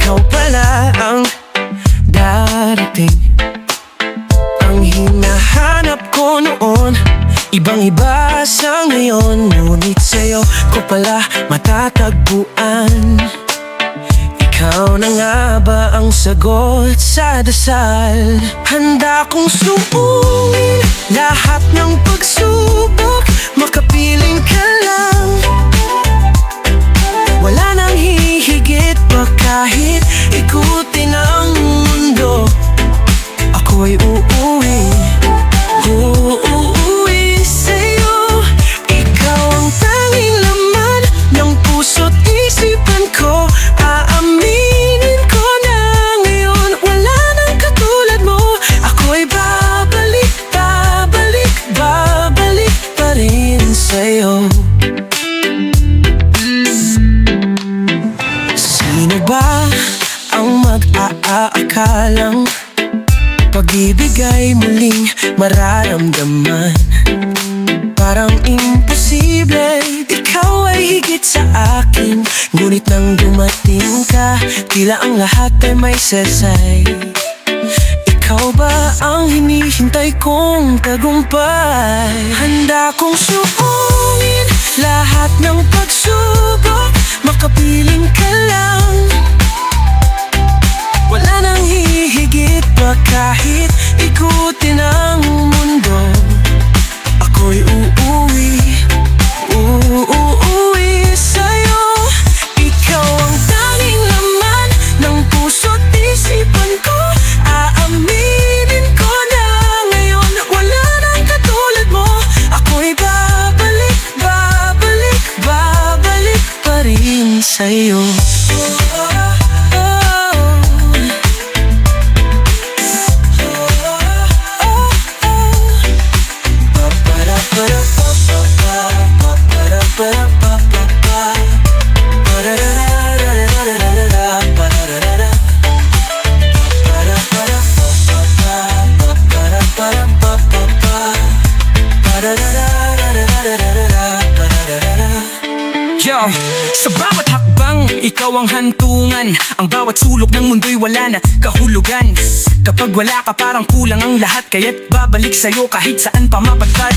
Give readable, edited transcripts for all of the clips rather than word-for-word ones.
ikaw pala ang darating. Ang hinahanap ko noon, ibang-iba sa ngayon. Ngunit sa'yo ko pala matatagpuan. Ikaw na nga ba ang sagot sa dasal? Handa kong suungin lahat ng pagsubok, makapiling ka lang. Wala nang hihigit pa kahit ikutin ang mundo. Ako'y uuwi sa'yo. Ikaw ang tanging laman ng puso't isipan ko. Aaminin ko na ngayon, wala nang katulad mo. Ako'y babalik, babalik, babalik pa rin sa'yo. Sino ba ang mag-aakalang pag-ibig ay muling mararamdaman? Parang imposible, ikaw ay higit sa akin. Ngunit nang dumating ka, tila ang lahat ay may sesay. Ikaw ba ang hinihintay kong tagumpay? Handa kong suungin lahat ng pagsubok, makapiling ka lang. Wala nang hihigit pa kahit ikutin ang mundo. Ako'y uuwi sa'yo. Ikaw ang tanging laman ng puso't isipan ko. Aaminin ko na ngayon, wala nang katulad mo. Ako'y babalik, babalik, babalik pa rin sa'yo. Yo, sa bawat hakbang, ikaw ang hantungan. Ang bawat sulok ng mundo'y wala na kahulugan. Kapag wala ka parang kulang ang lahat, kaya't babalik sa'yo kahit saan pa mapadpad.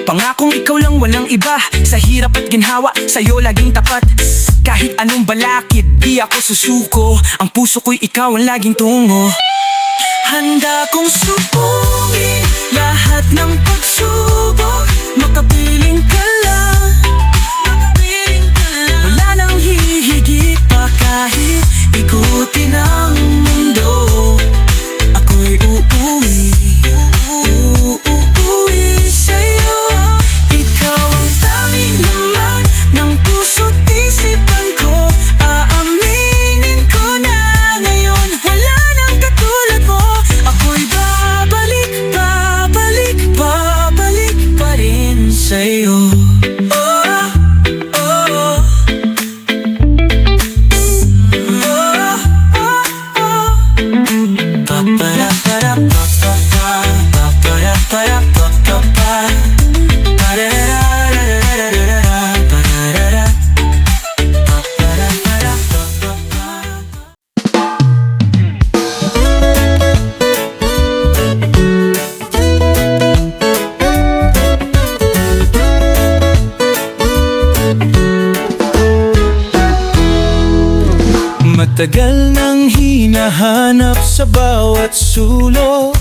Pangakong ikaw lang walang iba, sa hirap at ginhawa, sa'yo laging tapat. Kahit anong balakid, di ako susuko, ang puso ko'y ikaw ang laging tungo. Handa kong subukin lahat ng pagsubok, makapiling ka lang. Wala nang hihigit pa kahit ikutin ang mundo. Ako'y uuwi sa'yo. Ikaw ang tanging laman ng puso't isipan ko. Aaminin ko na ngayon, wala nang katulad mo. Ako'y babalik, babalik, babalik pa rin sa'yo. Matagal nang hinahanap sa bawat sulok,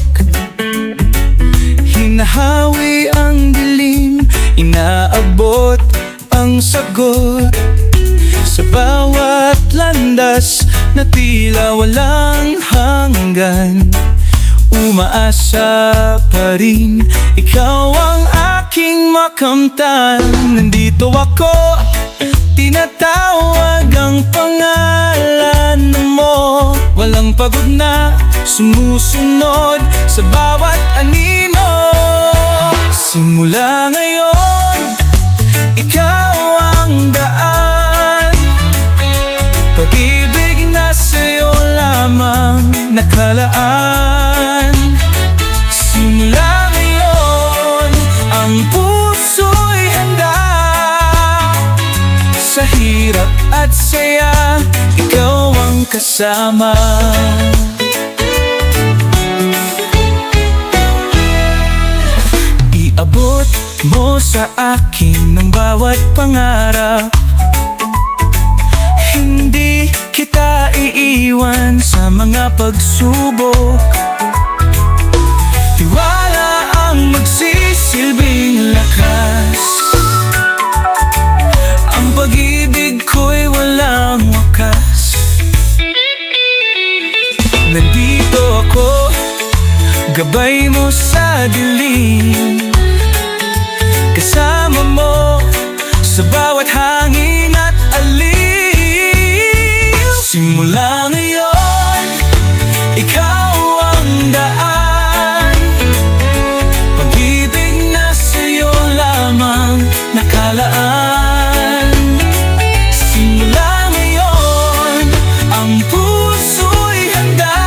hinahawi ang dilim, inaabot ang sagot. Sa bawat landas na tila walang hanggan, umaasa pa rin, ikaw ang aking makamtan. Nandito ako, tinatawag ang pangalan mo. Walang pagod na sumusunod sa bawat anino. Simula ngayon, ikaw ang daan. Pag-ibig na sa'yo lamang nakalaan. Simula ngayon, ang puso'y handa. Sa hirap at saya, ikaw ang kasama. Iabot mo sa akin ng bawat pangarap. Hindi kita iiwan sa mga pagsubok. Tiwala ang magsisilbing lakas. Ang pag-ibig ko'y walang wakas. Nandito ako, gabay mo sa dilim. Kasama mo sa bawat hangin at alin. Simula ngayon, ikaw ang daan. Pag-ibig na sa'yo lamang nakalaan. Simula ngayon, ang puso'y handa.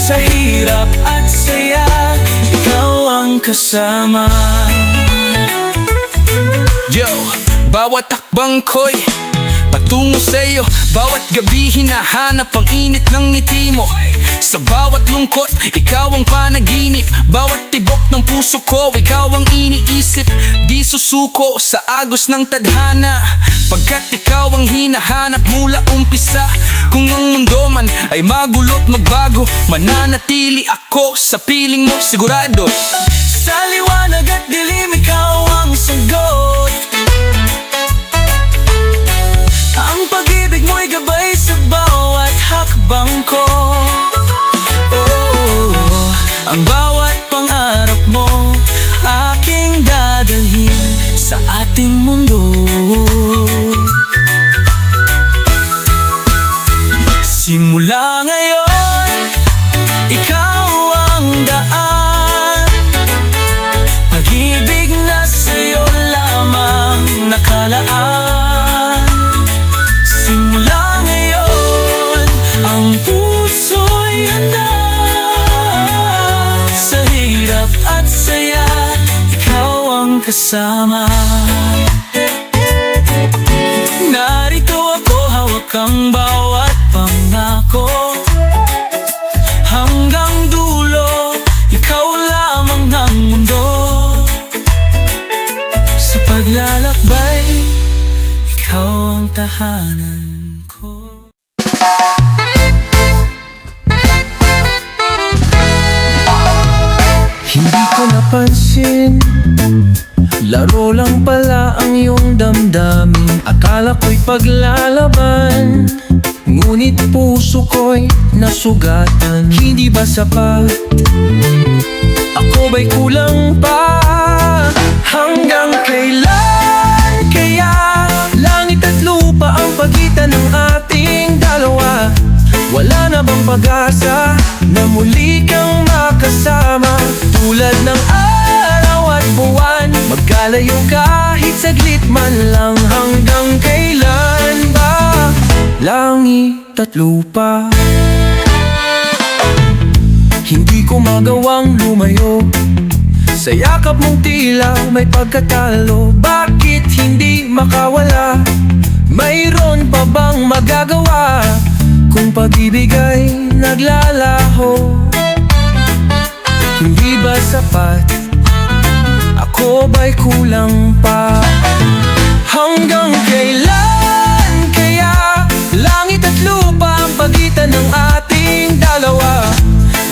Sa hirap at saya, ikaw ang kasama. Yo, bawat takbang ko'y patungo sa'yo. Bawat gabi hinahanap ang init ng ngiti mo. Sa bawat lungkot, ikaw ang panaginip. Bawat tibok ng puso ko, ikaw ang iniisip. Di susuko sa agos ng tadhana, pagkat ikaw ang hinahanap mula umpisa. Kung ang mundo man ay magulo't magbago, mananatili ako sa piling mo sigurado. Sa liwanag at dilim, ikaw ang sagot. Ang pag-ibig mo'y gabay sa bawat hakbang ko. Oh, ang bawat pangarap mo aking dadalhin sa ating mundo. Simula ngayon, ikaw ang daan. Pag-ibig na sa'yo lamang nakalaan. Simula ngayon, ang puso'y handa. Sa hirap at saya, ikaw ang kasama. Narito ako, hawak ang bawat pangako. Hanggang dulo, ikaw lamang ang mundo. Sa paglalakbay, ikaw ang tahanan ko. Hindi ko napansin, laro lang pala ang iyong damdamin. Akala ko'y paglalaban, ngunit puso ko'y nasugatan. Hindi ba sapat? Ako ba'y kulang pa? Hanggang kailan kaya langit at lupa ang pagitan ng ating dalawa? Wala na bang pag-asa na muli kang makasama? Tulad ng araw at buwan, magkalayo kahit saglit man lang. Hanggang kailan ba langit at lupa? Hindi ko magawang lumayo sa yakap mong tila may pagkatalo. Bakit hindi makawala? Mayroon pa bang magagawa kung pag-ibig ay naglalaho? Hindi ba sapat? Ako ba'y kulang pa? Hanggang kailan kaya langit at lupa ang pagitan ng ating dalawa?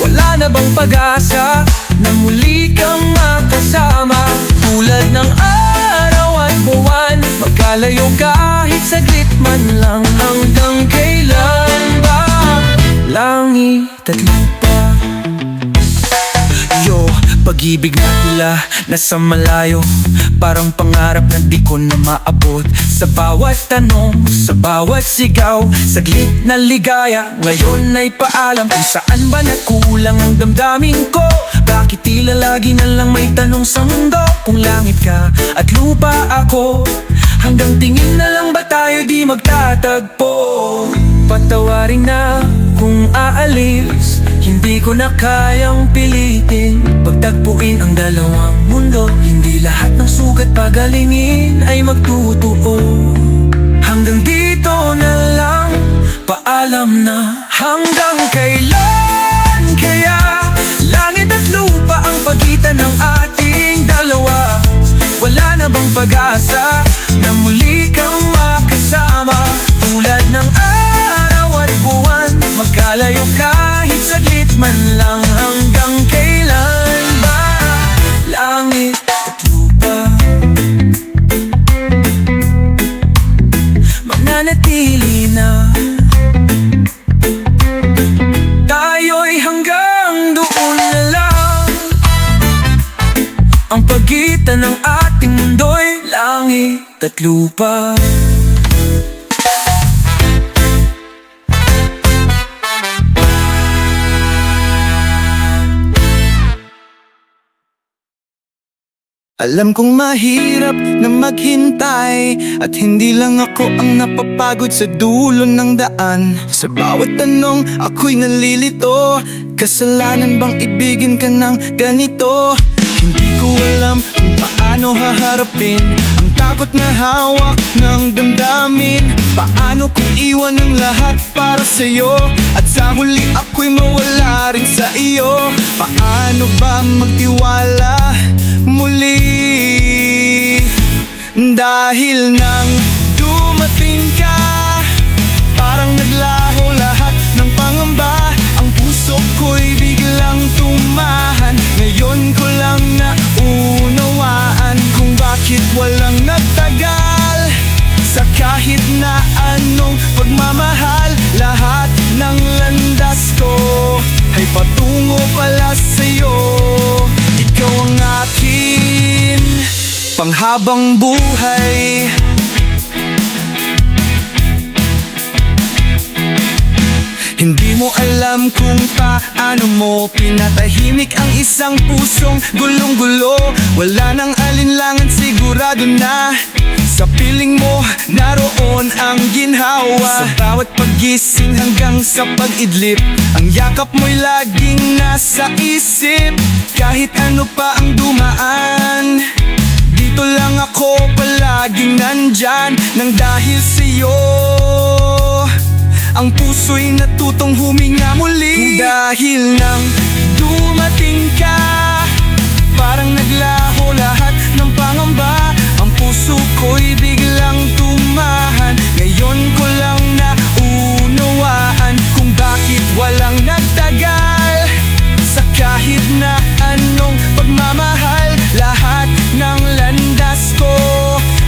Wala na bang pag-asa na muli kang makasama? Tulad ng araw at buwan, magkalayo kahit saglit man lang. Hanggang kailan ba langit at lupa? Yo, pag-ibig na tila nasa malayo, parang pangarap na di ko na maabot. Sa bawat tanong, sa bawat sigaw, saglit na ligaya, ngayon ay paalam. Kung saan ba nakulang ang damdamin ko? Bakit tila lagi na lang may tanong sa mundo? Kung langit ka at lupa ako, hanggang tingin na lang ba tayo di magtatagpo? Patawarin na kung aalis, hindi ko na kayang pilitin pagtagpuin ang dalawang mundo. Hindi lahat ng sugat pagalingin ay magtutuo. Hanggang dito na lang, Hanggang kailan kaya langit at lupa ang pagitan ng ating dalawa? Wala na bang pag-asa na muli kang makasama? Tulad ng araw at buwan, magkalayo kahit saglit man lang. Hanggang kailan ba langit at lupa mananatili na? Tayo'y hanggang doon na lang. Ang pagitan ng ating mundo'y langit at lupa. Alam kong mahirap na maghintay, at hindi lang ako ang napapagod sa dulo ng daan. Sa bawat tanong ako'y nalilito, kasalanan bang ibigin ka ng ganito? Hindi ko alam kung paano haharapin ang takot na hawak ng damdamin. Paano kung iwan ang lahat para sa'yo, at sa huli ako'y mawala rin sa iyo? Paano ba magtiwala muli? Dahil nang dumating ka, parang naglaho lahat ng pangamba. Ang puso ko'y biglang tumahan. Ngayon ko lang naunawaan kung bakit walang nagtagal. Sa kahit na anong pagmamahal, lahat ng landas ko ay patungo pala sa'yo. Ikaw ang akin panghabang buhay. Hindi mo alam kung paano mo pinatahimik ang isang pusong gulong-gulo. Wala nang alinlangan, sigurado na sa piling mo naroon ang ginhawa. Sa bawat paggising hanggang sa pag-idlip, ang yakap mo'y laging nasa isip. Kahit ano pa ang dumaan, dito lang ako palaging nandyan. Nang dahil sa'yo, ang puso'y natutong huminga muli. Dahil nang dumating ka, parang naglaho lahat ng pangamba. Ang puso ko'y biglang tumahan. Ngayon ko lang naunawaan kung bakit walang nagtagal. Sa kahit na anong pagmamahal, lahat ng landas ko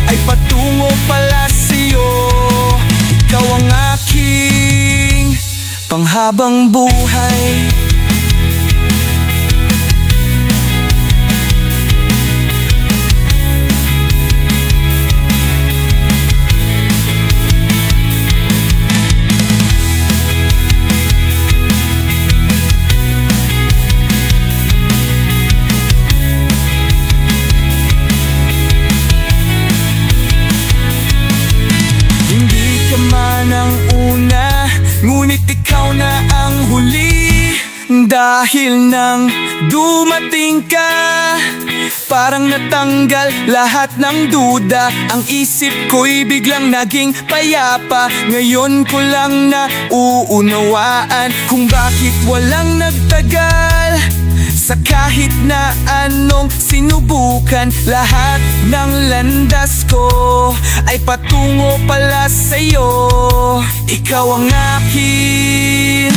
ay patungo pala sa'yo. Ikaw ang aking panghabang buhay. Ngunit ikaw na ang huli. Dahil nang dumating ka, parang natanggal lahat ng duda. Ang isip ko'y biglang naging payapa. Ngayon ko lang nauunawaan kung bakit walang nagtagal. Sa kahit na anong sinubukan, lahat ng landas ko ay patungo pala sa'yo. Ikaw ang akin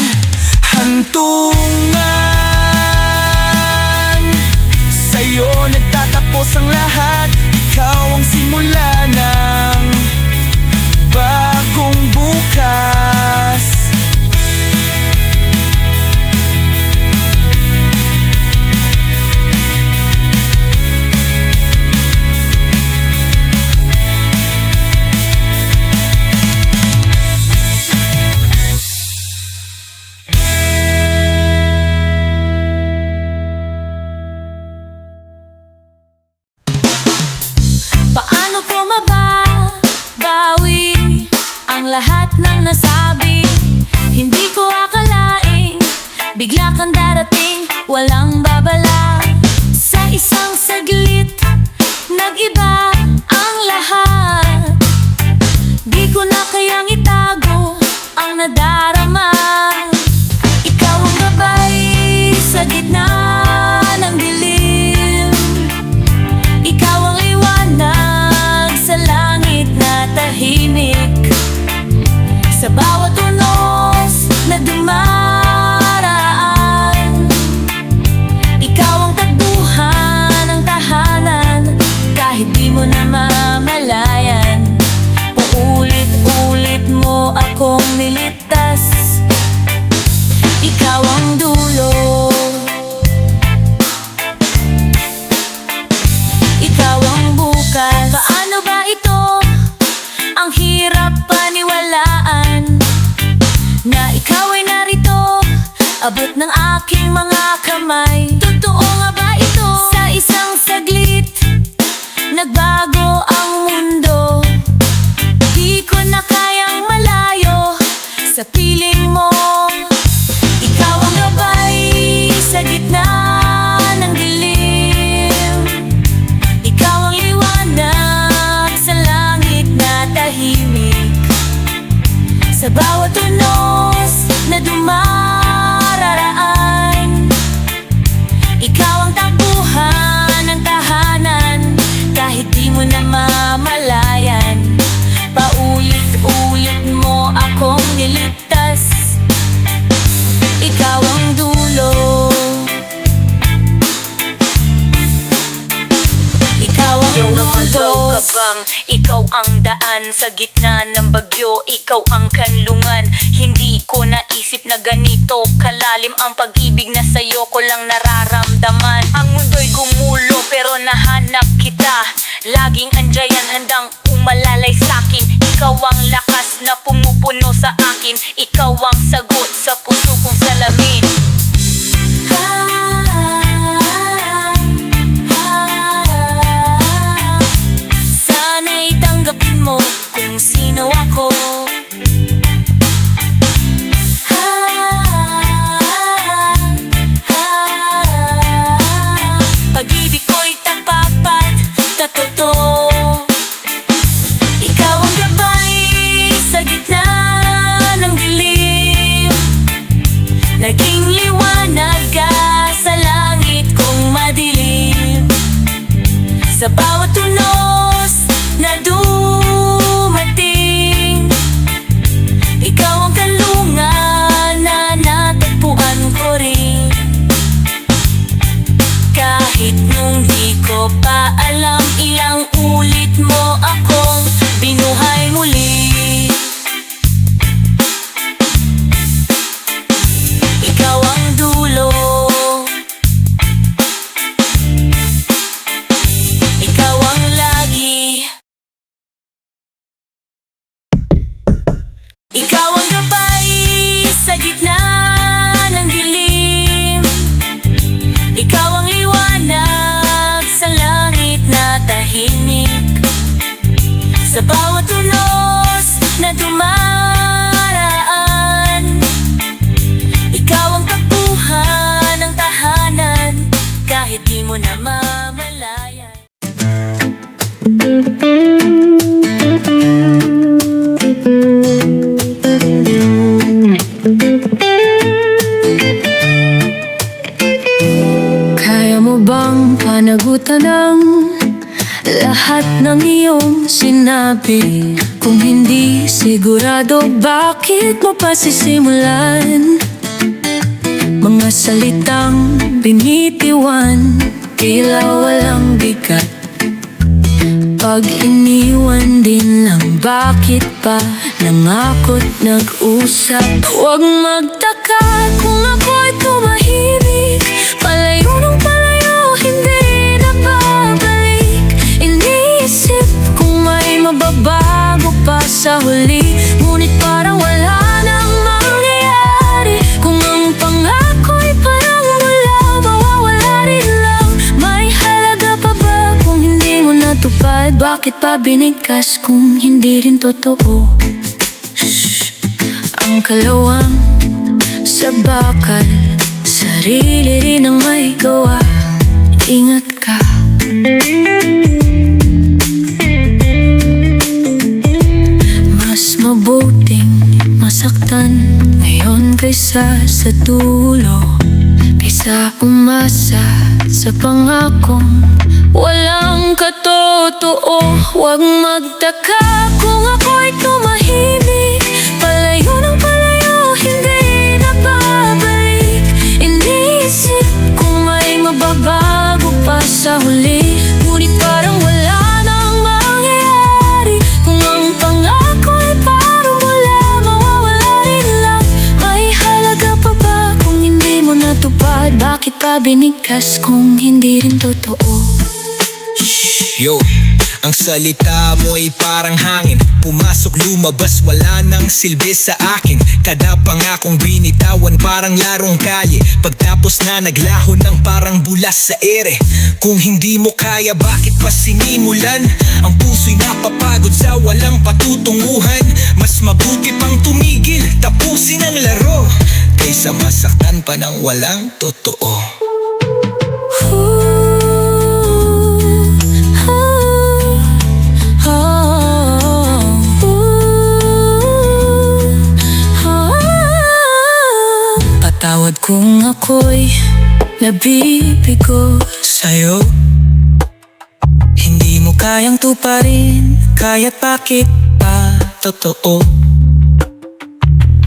hantungan. Sa'yo nagtatapos ang lahat. Ikaw ang simula ng bagong bukas. Lahat ng nasabi, hindi ko akalaing bigla kang darating, walang babala. Sa isang saglit, nag-iba ang lahat. Di ko na kayang itago ang nadarama. ligtas. Ikaw ang dulo, ikaw ang bukas. Paano ba ito? Ang hirap paniwalaan na ikaw ay narito, abot ng aking mga kamay. Totoo nga ba ito? Sa isang saglit, nagbago ang mundo. Di ko na kayang malayo sa piling mo. Ikaw ang gabay sa gitna ng dilim. Ikaw ang liwanag sa langit na tahimik. Sa bawat unos na dumararaan, ikaw ang takbuhan ng tahanan. Kahit di mo na mamalayan, paulit-ulit mo akong niligtas. Ikaw ang dulo, ikaw ang mundo. Ikaw ang daan sa gitna ng bagyo. Ikaw ang kanlungan. Hindi ko naisip na ganito kalalim ang pag-ibig na sa'yo ko lang nararamdaman. Ang mundo'y gumulo pero nahanap kita. Laging andyan handang umalalay sa'kin. Ikaw ang lakas na pumupuno sa akin. Ikaw ang sagot sa puso kong salamin. Sana'y tanggapin mo kung sino ako. Pag-ibig ko'y tapat at totoo. Ikaw ang gabay sa gitna ng dilim. Naging liwanag ka sa langit kong madilim. Sa bawat tunos na dumating, ikaw ang kanlungan na natagpuan ko rin. Kahit nung di ko pa alam, ilang ulit mo akong binuhay muli. Ikaw ang dulo, ikaw ang lagi. Ikaw ang gabay sa gitna ng dilim. Ikaw ang liwanag sa langit na tahimik. Sa bawat unos na dumaraan, ikaw ang takbuhan ng tahanan. Kahit di mo na mamalayan. Kaya mo bang panagutan ang lahat ng iyong sinabi? Kung hindi sigurado, bakit mo pa sisimulan? Mga salitang binitiwan, tila walang bigat. Pag iniwan din lang, bakit pa nangakot nag-usap? Huwag magtaka kung ako'y tumahimik. Palayo ng palayo, hindi na babalik. Iniisip kung may mababago pa sa huli, ngunit parang wala nang mangyayari. Kung ang pangako'y parang wala, mawawala rin lang. May halaga pa ba kung hindi mo natupad? Bakit pa binigkas kung hindi rin totoo? Shh. Ang kalawang sa bakal, sarili rin ang may gawa. Ingat ka. Mas mabuting masaktan ngayon kaysa sa dulo, kaysa umasa sa pangakong walang katotoo. Huwag magtaka kung ako'y tumahimik. Palayo ng palayo, hindi na babalik. Iniisip kung may mababago pa sa huli, ngunit parang wala nang mangyayari. Kung ang pangako ay parang wala, mawawala rin lang. pa binigkas kung hindi rin totoo? Yo, ang salita mo ay parang hangin, pumasok lumabas, wala nang silbi sa akin. Kada pangakong binitawan parang larong kalye, pagtapos na naglaho ng parang bulas sa ere. Kung hindi mo kaya, bakit pa sinimulan? Ang puso'y napapagod sa walang patutunguhan. Mas mabuti pang tumigil, tapusin ang laro, kaysa masaktan pa ng walang totoo. Patawad kung ako'y nabibigo Sa'yo, hindi mo kayang tuparin, kaya't bakit pa totoo?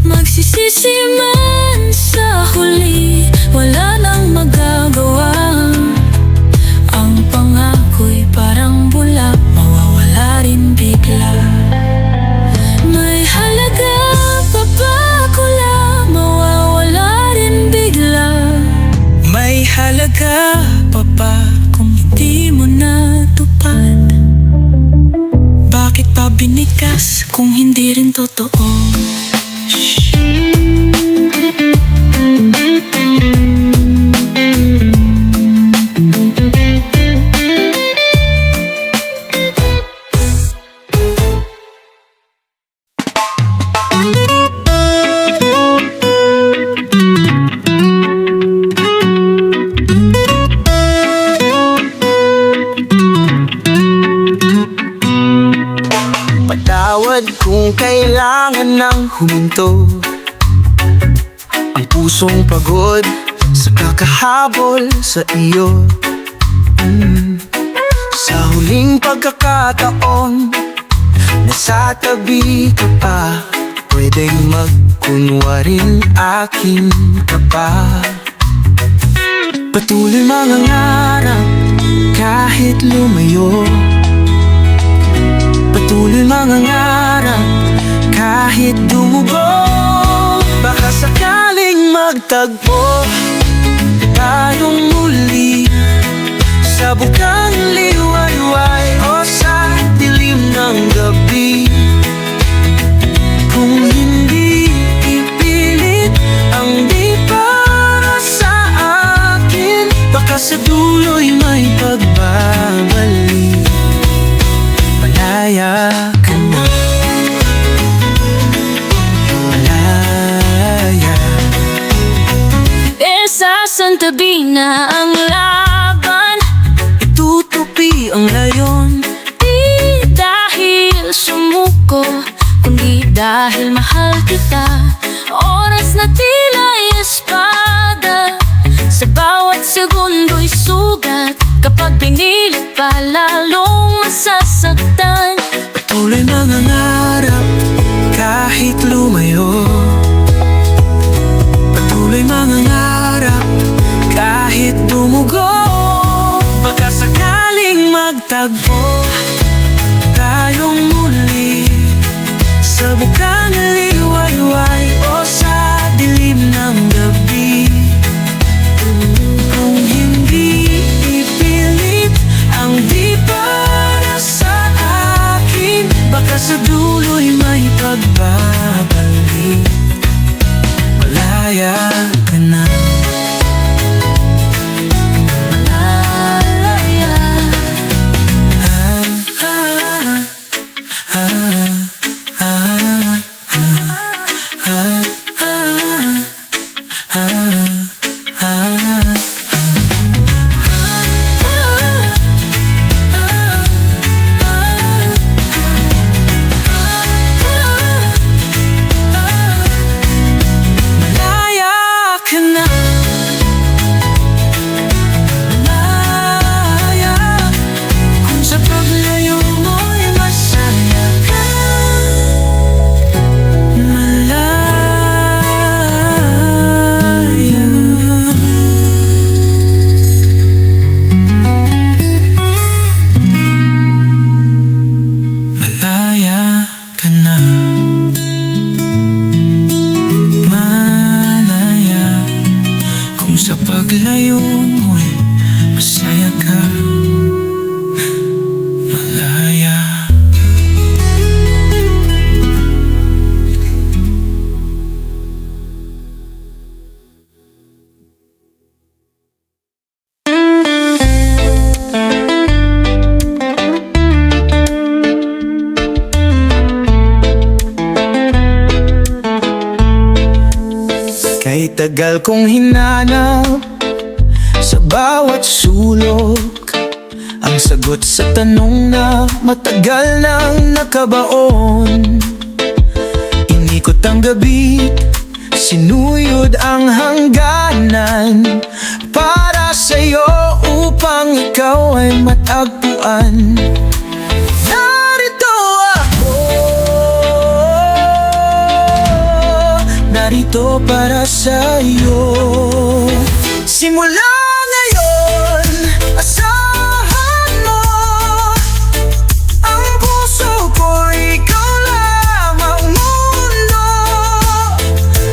Magsisisi man sa huli, wala nang magagawa. Ang pangako'y parang bula, mawawala rin bigla. May halaga pa ba kula, mawawala rin bigla. May halaga pa ba Kung di mo natupad, bakit pa binigkas kung hindi rin totoo? Patawad kung kailangan ng huminto, ang pusong pagod sa kakahabol sa iyo. Sa huling pagkakataon, nasa tabi ka pa, pwedeng magkunwaring akin ka pa. Patuloy mangangarap kahit lumayo, patuloy mangangarap kahit dumugo. Baka sakaling magtagpo tayong muli sa bukang liwayway o sa dilim ng gabi. Kung hindi ipilit ang di para sa akin, baka sa dulo'y may pagbabalik. Malaya ka na, malaya. Sasantabi na ang laban, Itutupi ang layon, di dahil sumuko, kundi dahil mahal kita. Oras na tila espada, sa bawat segundo'y sugat. Kapag pinilit pa, lalong masasaktan. patuloy mangangarap kahit lumayo, patuloy mangangarap kahit paglayo mo'y masaya ka, malaya. Kay tagal kong hinanap sa bawat sulok ang sagot sa tanong na matagal nang nakabaon. Inikot ang gabi, sinuyod ang hangganan para sa'yo upang ikaw ay matagpuan. Narito para sa'yo. Simula ngayon, asahan mo ang puso ko, ikaw lamang mundo.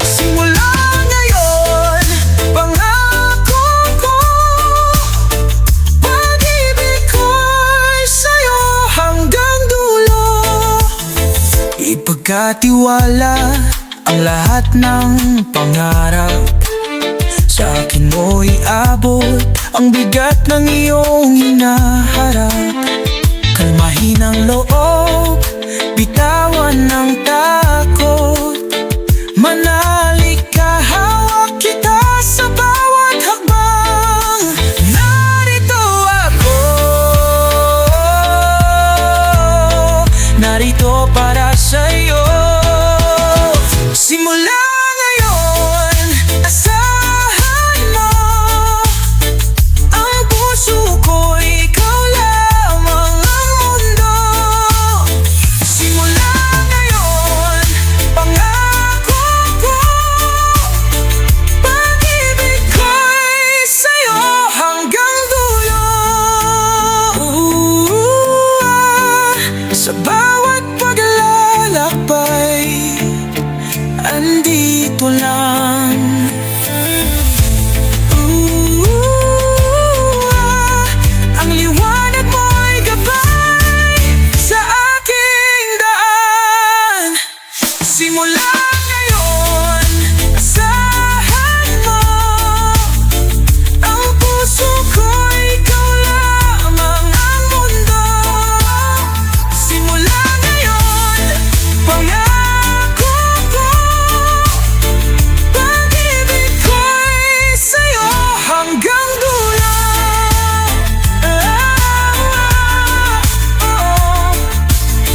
Simula ngayon, pangako ko, pag-ibig ko'y sa'yo hanggang dulo. Ipagkatiwala ang lahat ng pangarap, sa akin mo'y abot ang bigat ng iyong hinaharap. Kalmahin ang loob, bitawan ang takot, manalik ka, hawak kita sa bawat hakbang. Narito ako, narito para sa'yo. Simula ngayon, asahan mo ang puso ko, ikaw lamang ang mundo. Simula ngayon, pangako ko, pag-ibig ko'y sa'yo hanggang dulo. Sa bawat paglalakbay, andito lang. Ang liwanag mo'y gabay sa aking daan. Simula ngayon, asahan mo ang puso ko, ikaw lamang ang mundo. Simula ngayon, pangako ko, pag-ibig ko'y sa'yo hanggang dulo.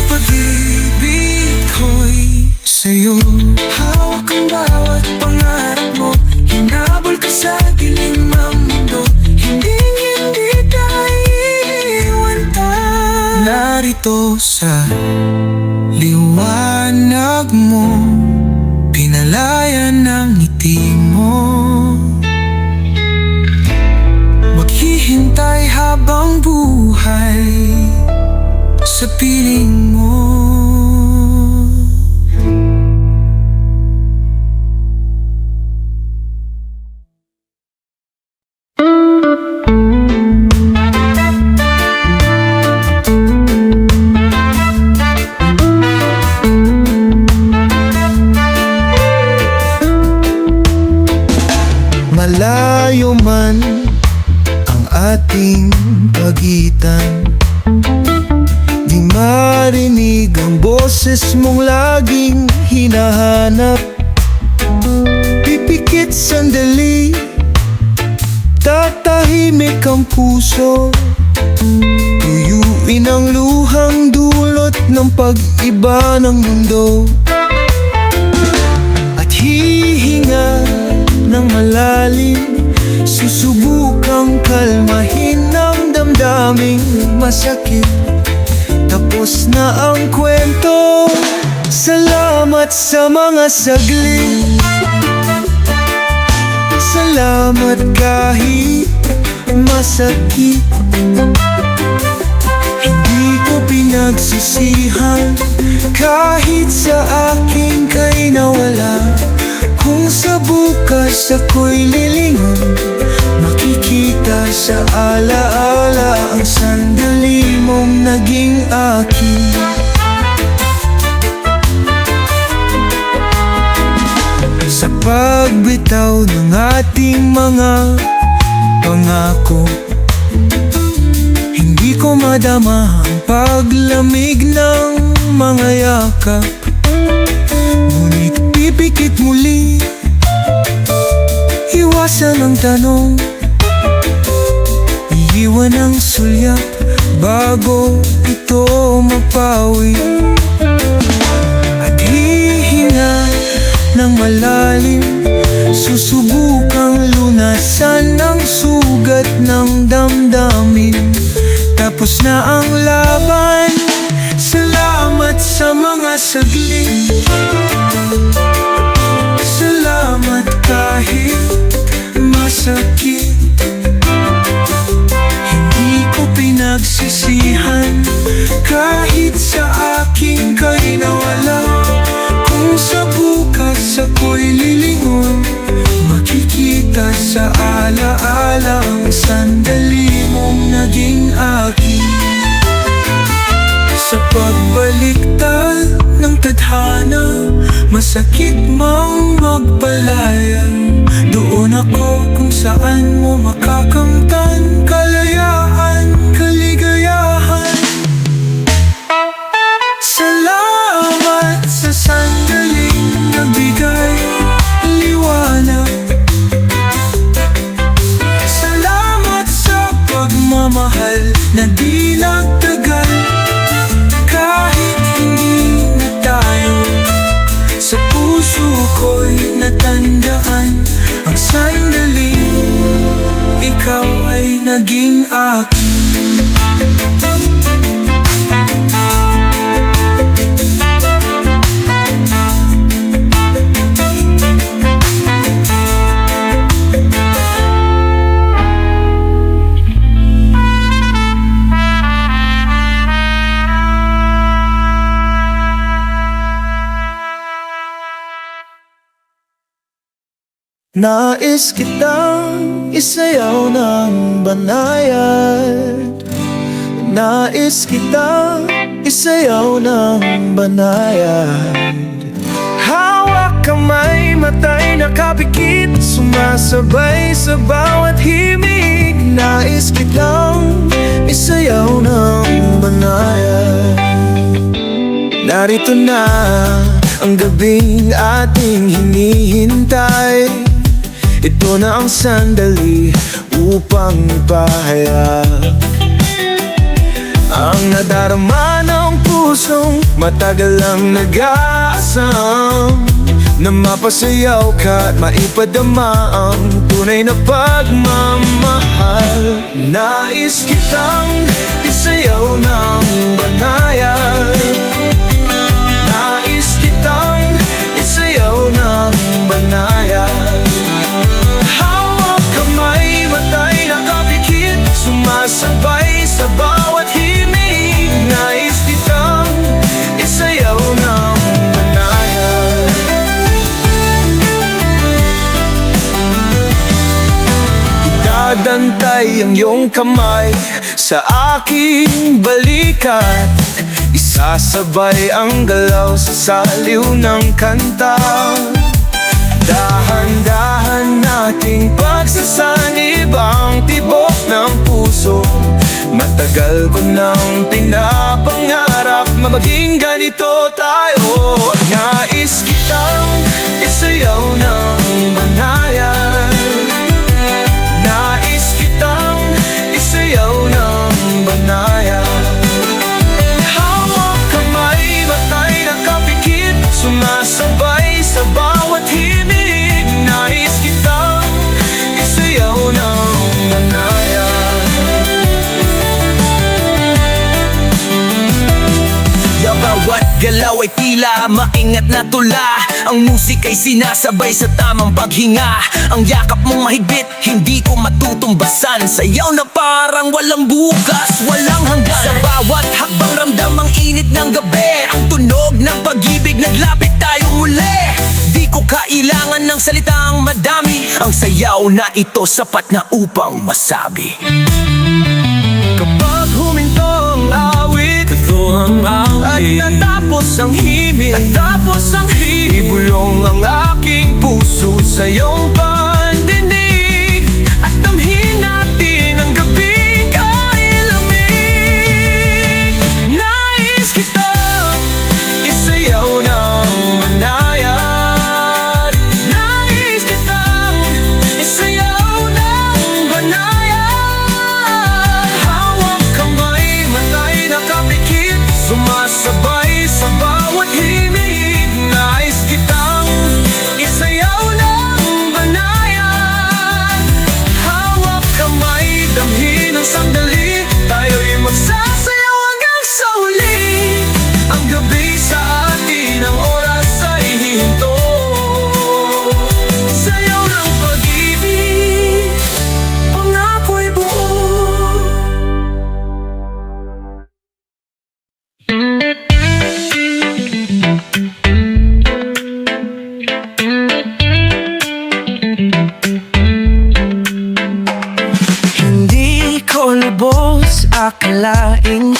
Pag-ibig ko'y sa'yo. Hawak ang bawat pangarap mo, hinabol ka sa dilim ng mundo, hindi tayo iiwan pa. Narito sa liwanag mo, pinalayan ng ngiti mo, maghihintay habang buhay sa piling mo. Malayo man ang ating pagitan, di marinig ang boses mong laging hinahanap. Pipikit sandali, tatahimik ang puso, tuyuin ang luhang dulot ng pag-iba ng mundo. At hihinga ng malalim, susubukang kalmahin ang damdaming masakit. Tapos na ang kwento, salamat sa mga saglit. Salamat kahit masakit, hindi ko pinagsisihan kahit sa akin kay nawala. Kung sa bukas ako'y lilingon, makikita sa alaala ang sandali mong naging akin. Sa pagbitaw ng ating mga pangako, hindi ko madama ang paglamig ng mga yakap. Ngunit pipikit muli, iwasan ang tanong, iiwan ang sulyap bago ito mapawi. At hihinga ng malalim, susubukang lunasan ang sugat ng damdamin. Tapos na ang laban, salamat sa mga saglit. Salamat kahit masakit, hindi ko pinagsisihan kahit sa akin kay nawala. Kung sa bukas ako'y lilingon, makikita sa alaala ang sandali mong naging akin. Sa pagbaliktad ng tadhana, masakit mang magpalayan. Doon ako kung saan mo makakamtan kalayaan, kaligayahan. Salamat sa sandaling nagbigay liwanag. Salamat sa pagmamahal na di nagtagal. Kahit hindi na tayo, sa puso ko'y natandaan ang sandaling ikaw ay naging akin. Nais kitang isayaw ng banayad. Nais kitang isayaw ng banayad. Hawak kamay, matay nakapikit, sumasabay sa bawat himig. Nais kitang isayaw ng banayad. Narito na ang gabing ating hinihintay. Ito na ang sandali upang ipahayag ang nadarama ng pusong matagal lang nag-aasam, na mapasayaw ka at maipadama ang tunay na pagmamahal. Nais kitang isayaw ng banayad. Nais kitang isayaw ng banayad. Hawak kamay, matay nakapikit, sumasabay sa bawat himig. Nais kitang isayaw ng banayad. Idadantay ang iyong kamay sa aking balikat. Isasabay ang galaw sa saliw ng kanta. Dahan-dahan nating pagsasanib ang tibok ng puso. Matagal ko nang pinapangarap na maging ganito tayo. Nais kitang isayaw ng banayad. Nais kitang isayaw ng banayad. Hawak kamay, matay nakapikit, sumasabay sa bawat himig. Nais kitang isayaw ng banayad. Bawat galaw ay tila maingat na tula. Ang musik ay sinasabay sa tamang paghinga. Ang yakap mong mahigpit, hindi ko matutumbasan. Sayaw na parang walang bukas, walang hanggan. Sa bawat hakbang ramdam ang init ng gabi. Ang tunog ng pag-ibig, naglapit tayo muli. Di ko kailangan ng salitang madami. Ang sayaw na ito sapat na upang masabi. Kapag huminto ang awit, at natapos ang himig, ibulong ang aking puso sa iyong pandinig. At damhin natin ang gabing kailamig. Nais kitang isayaw ng banayad. Nais kitang isayaw ng banayad. Hawak kamay, matay nakapikit, sumasabay sa bawat himig. Nais kitang isayaw ng banayad. Hawak kamay, damhin ang sandali, tayo'y magsasayaw hanggang sa huli. Ang gabi sa atin, ang oras ay hihinto. Sayaw ng pag-ibig, pangako'y buo. Hindi ko lubos akalaing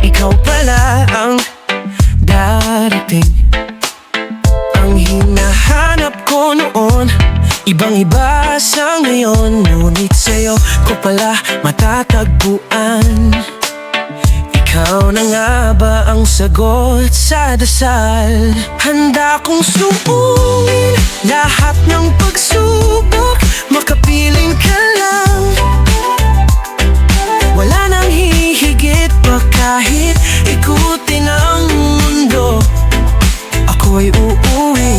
ikaw pala ang darating. Ang hinahanap ko noon, ibang-iba sa ngayon. Ngunit sa'yo ko pala matatagpuan. Ikaw na nga ba ang sagot sa dasal? Handa kong suungin lahat ng pagsubok, makapiling ka lang. Wala nang hihigit pa kahit ikutin ang mundo. Ako'y uuwi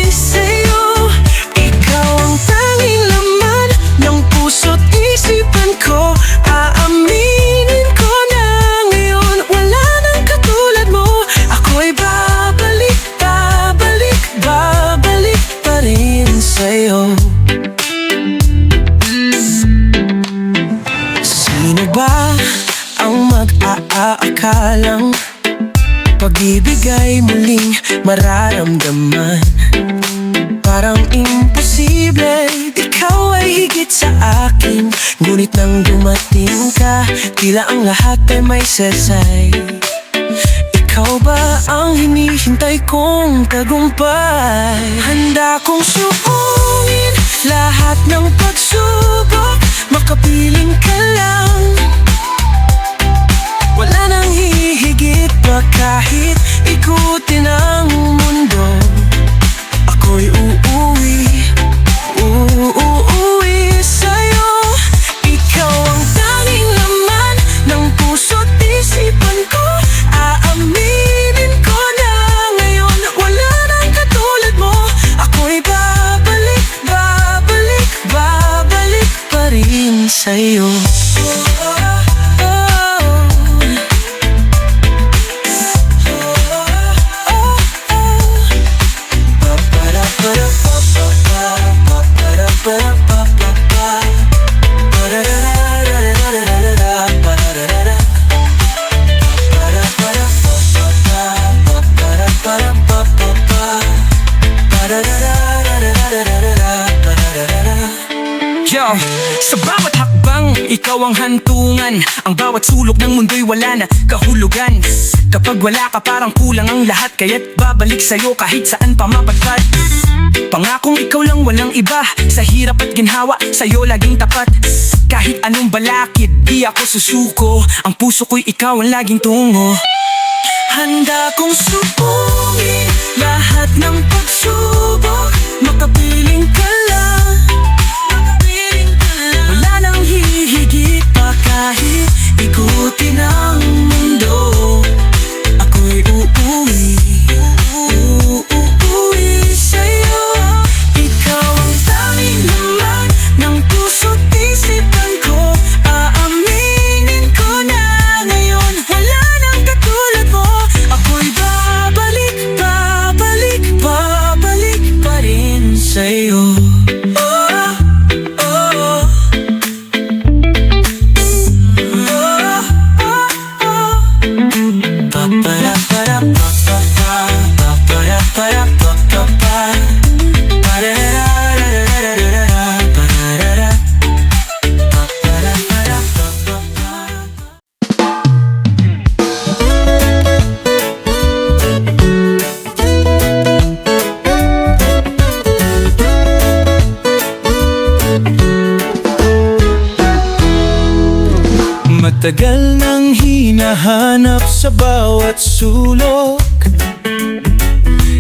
sa'yo. Ikaw ang tanging laman ng puso't isipan ko. Aaminin ko na ngayon, wala nang katulad mo. Ako'y babalik pa rin sa'yo. Sino ba ang mag-aakalang pag-ibig ay muling mararamdaman? Parang imposible, ikaw ay higit sa akin. Ngunit nang dumating ka, tila ang lahat ay may sasay. Ikaw ba ang hinihintay kong tagumpay? Handa kong suungin lahat ng pagsubok, makapiling ka lang. Wala nang hihigit pa kahit ikutin ang mundo. Ako'y uuwi sa'yo. Ikaw ang tanging laman ng puso't isipan ko. Aaminin ko na ngayon, wala nang katulad mo. Ako'y babalik pa rin sa'yo. Yo, sa bawat hakbang, ikaw ang hantungan. Ang bawat sulok ng mundo'y wala na kahulugan. Kapag wala ka parang kulang ang lahat, kaya't babalik sa'yo kahit saan pa mapadpad. Pangakong ikaw lang walang iba, sa hirap at ginhawa, sa'yo laging tapat. Kahit anong balakid, di ako susuko, ang puso ko'y ikaw ang laging tungo. Handa kong suungin lahat ng pagsubok, makapiling ka lang. Wala nang hihigit pa kahit ikutin ang mundo. Ako'y uuwi sa'yo. Ikaw ang tanging laman ng puso't isipan ko. Aaminin ko na ngayon, wala nang katulad mo. Ako'y babalik pa rin sa'yo. Matagal nang hinahanap sa bawat sulok.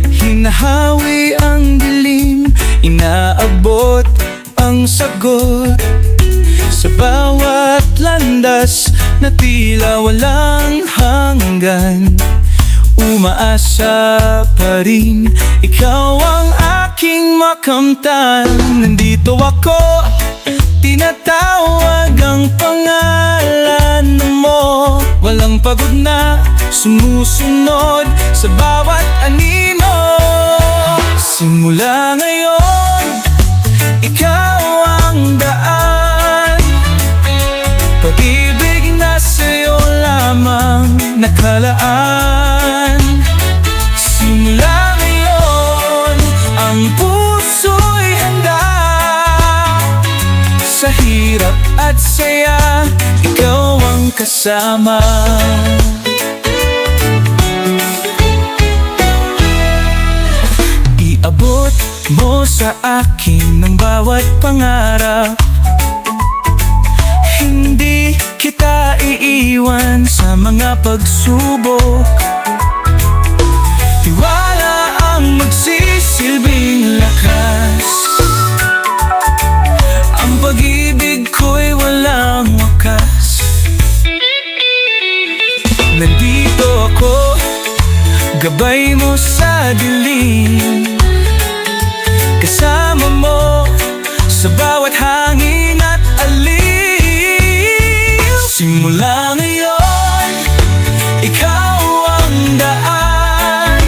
Hinahawi ang dilim, inaabot ang sagot. Sa bawat landas na tila walang hanggan, umaasa pa rin, ikaw ang aking makamtan. Nandito ako, tinatawag ang pangalan mo. Walang pagod na sumusunod sa bawat anino. Simula ngayon, ikaw ang daan. Pag-ibig na sa'yo lamang nakalaan. Simula ngayon, ang puso'y handa. Sa hirap at saya, ikaw ang kasama. Iabot mo sa akin ng bawat pangarap. Hindi kita iiwan sa mga pagsubok. Tiwala ang magsisilbing lakas. Ang pag-ibig ko'y walang wakas. Nandito ako, gabay mo sa dilim. Kasama mo sa bawat hangin at alin. Simula ngayon, ikaw ang daan.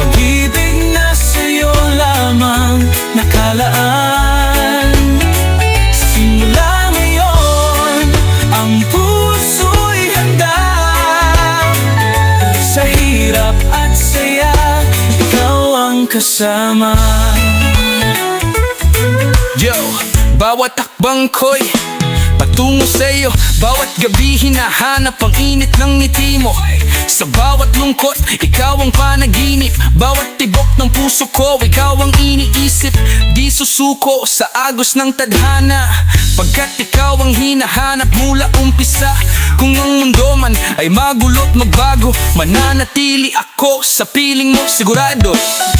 Pag-ibig na sa'yo lamang nakalaan. Simula ngayon, ang puso'y handa. Sa hirap at saya, ikaw ang kasama. Yo, bawat takbang ko'y patungo sa'yo. Bawat gabi hinahanap ang init ng ngiti mo. Sa bawat lungkot, ikaw ang panaginip. Bawat tibok ng puso ko, ikaw ang iniisip. Di susuko sa agos ng tadhana, pagkat ikaw ang hinahanap mula umpisa. Kung ang mundo man ay magulot magbago, mananatili ako sa piling mo sigurado.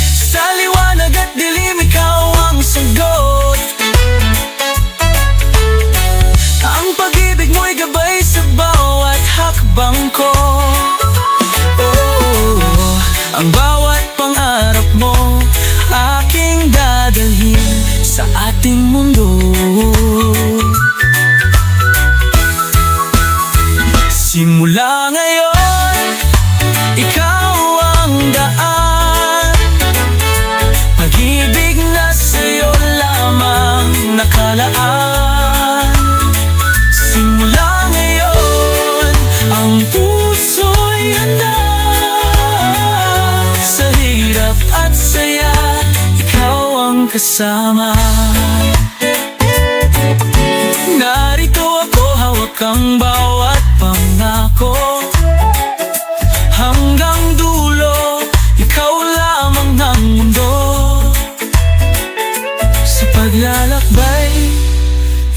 Sa liwanag at dilim, ikaw ang sagot. Ang pag-ibig mo'y gabay sa bawat hakbang ko. Oh, ang bawat pangarap mo, aking dadalhin sa ating mundo. Simula ngayon, ikaw ang daan. Pag-ibig na sa'yo lamang nakalaan. Simula ngayon, ang puso'y handa. Sa hirap at saya, ikaw ang kasama. Narito ako, hawak ang bawat pangako. Hanggang dulo, ikaw lamang ng mundo. Sa paglalakbay,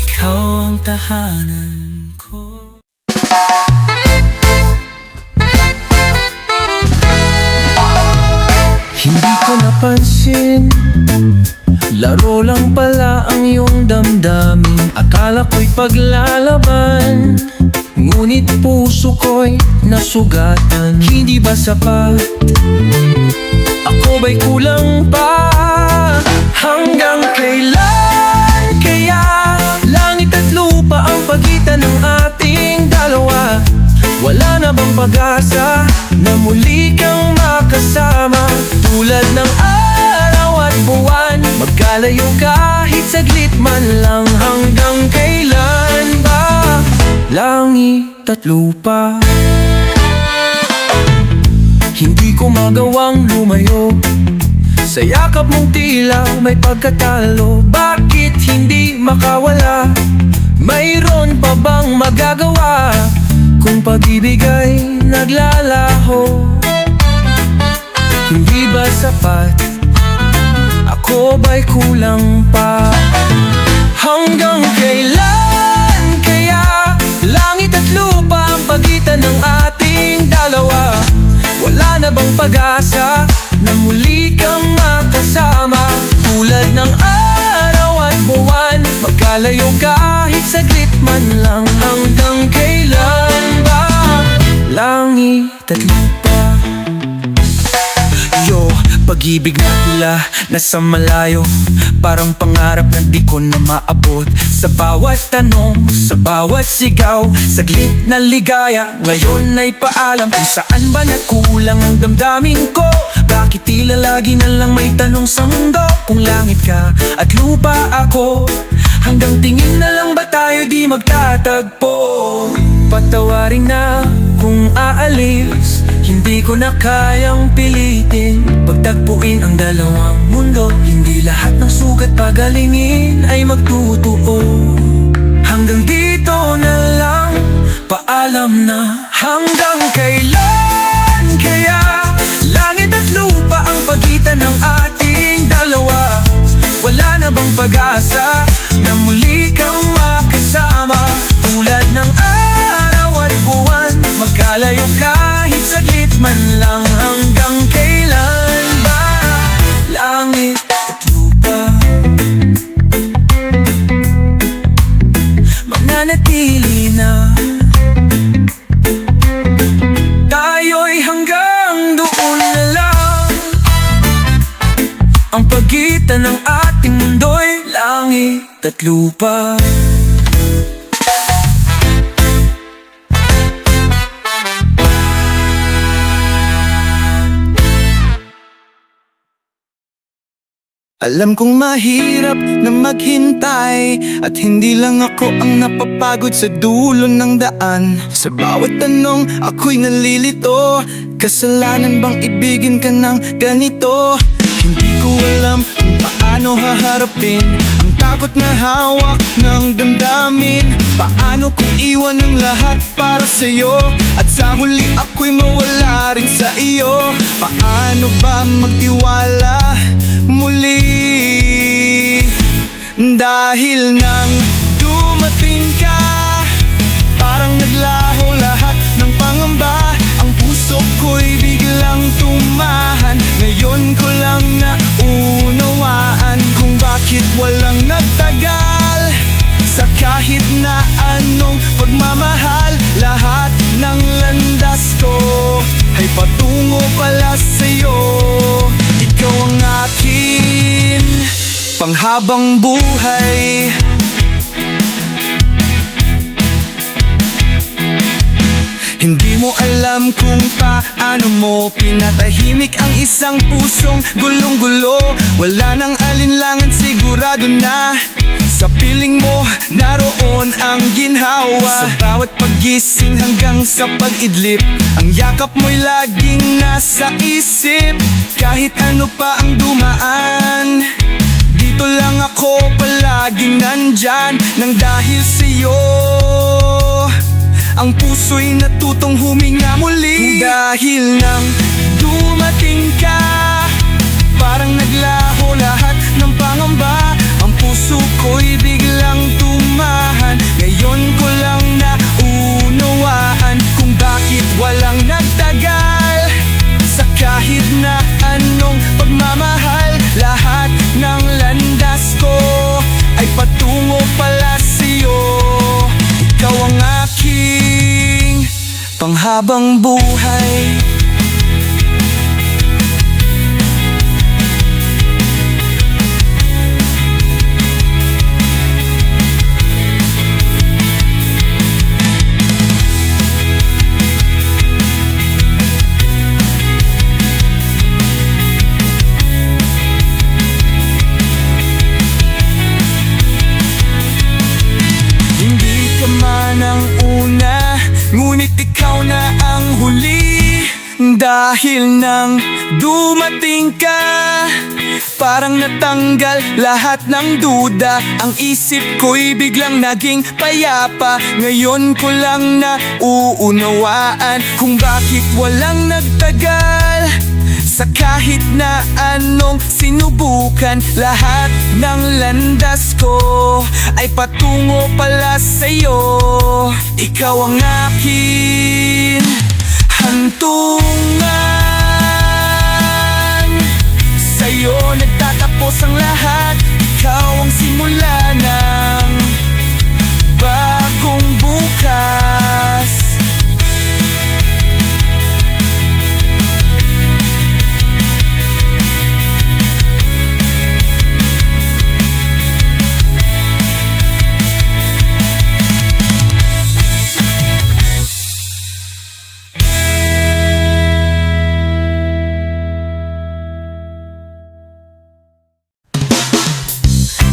ikaw ang tahanan ko. Hindi ko napansin, laro lang pala ang iyong damdamin. Akala ko'y paglalaban, ngunit puso ko'y nasugatan. Hindi ba sapat? Ako ba'y kulang pa? Hanggang kailan kaya? Langit at lupa ang pagitan ng ating dalawa. Wala na bang pag-asa na muli kang makasama? Tulad ng araw at buwan, magkalayo kahit saglit man lang. Hanggang kailan ba? Langit at lupa. Hindi ko magawang lumayo sa yakap mong tila may pagkatalo. Bakit hindi makawala? Mayroon pa bang magagawa kung pag-ibig ay naglalaho? Hindi ba sapat? Ako ba'y kulang pa? Hanggang kailan kaya? Langit na bang pag-asa na muli kang makasama? Tulad ng araw at buwan, magkalayo kahit saglit man lang. Hanggang kailan ba? Langit at lupa. Yo, pag-ibig na tila nasa malayo, parang pangarap na di ko na maabot. Sa bawat tanong, sa bawat sigaw, saglit na ligaya, ngayon ay paalam. Kung saan ba nakulang ang damdamin ko? Bakit tila lagi na lang may tanong sa mundo? Kung langit ka at lupa ako, hanggang tingin na lang ba tayo di magtatagpo? Patawarin na kung aalis, hindi ko na kayang pilitin pagtagpuin ang dalawang mundo. Hindi lahat ng sugat pagalingin ay magtutuo. Hanggang dito na lang, paalam na. Hanggang kailan kaya langit at lupa ang pagitan ng ating dalawa? Wala na bang pag-asa na muli kang makasama? Tulad ng araw at buwan, magkalayo kahit saglit man lang. Hanggang kailan ba? Langit at lupa mananatili na. Tayo'y hanggang doon na lang. Ang pagitan ng ating mundo'y langit at lupa. Alam kong mahirap na maghintay, at hindi lang ako ang napapagod sa dulo ng daan. Sa bawat tanong ako'y nalilito, kasalanan bang ibigin ka ng ganito? Hindi ko alam kung paano haharapin ang takot na hawak ng damdamin. Paano kung iwan ang lahat para sa'yo, at sa huli ako'y mawala rin sa iyo? Paano ba magtiwala muli? Dahil nang dumating ka, parang naglaho lahat ng pangamba. Ang puso ko'y biglang tumahan. Ngayon ko lang naunawaan kung bakit walang nagtagal. Sa kahit na anong pagmamahal, lahat ng landas ko ay patungo pala sa'yo. Ikaw ang akin panghabang buhay. Hindi mo alam kung paano mo pinatahimik ang isang pusong gulong-gulo. Wala nang alinlangan, sigurado na sa piling mo naroon ang ginhawa. Sa bawat paggising hanggang sa pag-idlip, ang yakap mo'y laging nasa isip. Kahit ano pa ang dumaan, dito lang ako palaging nandyan. Nang dahil sa'yo, ang puso'y natutong huminga muli. Dahil nang dumating ka, parang naglaho lahat ng pangamba. Ang puso ko'y biglang tumahan. Ngayon ko lang naunawaan kung bakit walang nagtagal. Sa kahit na anong pagmamahal, lahat ng landas ko ay patungo pala sa'yo. Ikaw ang aking panghabang buhay. Ngunit ikaw na ang huli. Dahil nang dumating ka, parang natanggal lahat ng duda. Ang isip ko'y biglang naging payapa. Ngayon ko lang nauunawaan kung bakit walang nagtagal. Sa kahit na anong sinubukan, lahat ng landas ko ay patungo pala sa'yo. Ikaw ang akin hantungan. matapos ang lahat, ikaw ang simula ng bagong bukas.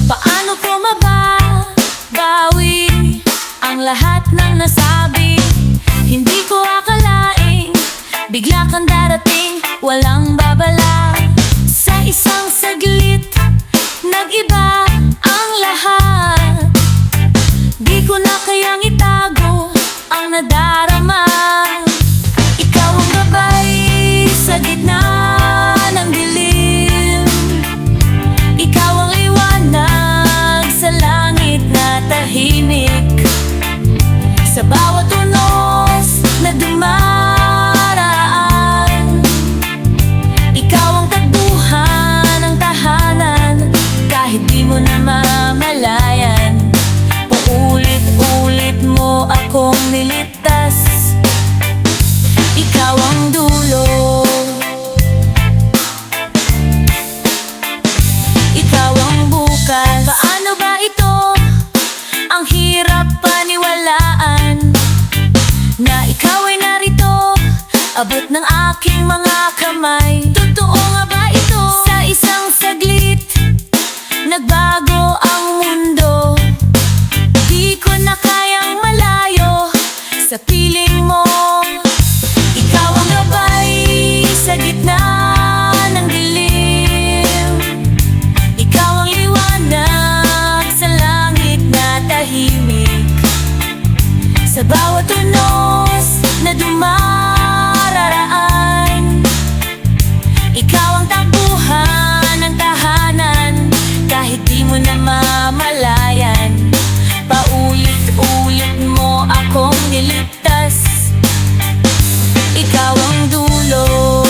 Paano ko mababawi ang lahat ng nasabi? Hindi ko akalaing bigla kang darating, walang babala. Sa isang saglit, nag-iba ang lahat. Di ko na kayang itago ang nadarama. Ikaw ang gabay sa gitna ng dilim. Ikaw ang liwanag sa langit na tahimik. Sa bawat unos na dumaraan, ikaw ang tagbuhan ng tahanan. Kahit di mo na mamalayan, paulit-ulit mo akong niligtas. Ikaw ang dulo, ikaw ang bukas. Paano ba ito? Ang hirap paniwalaan na ikaw ay narito, abot ng aking mga kamay. Totoo nga ba ito? Sa isang saglit, nagbago ang mundo. Di ko na kayang malayo sa piling mo. Ikaw ang gabay sa gitna ng dilim. Ikaw ang liwanag sa langit na tahimik. Sa bawat unos na dumaraan, ikaw ang takbuhan ng tahanan. Kahit di mo na mamalayan, paulit-ulit mo akong niligtas. Ikaw ang dulo,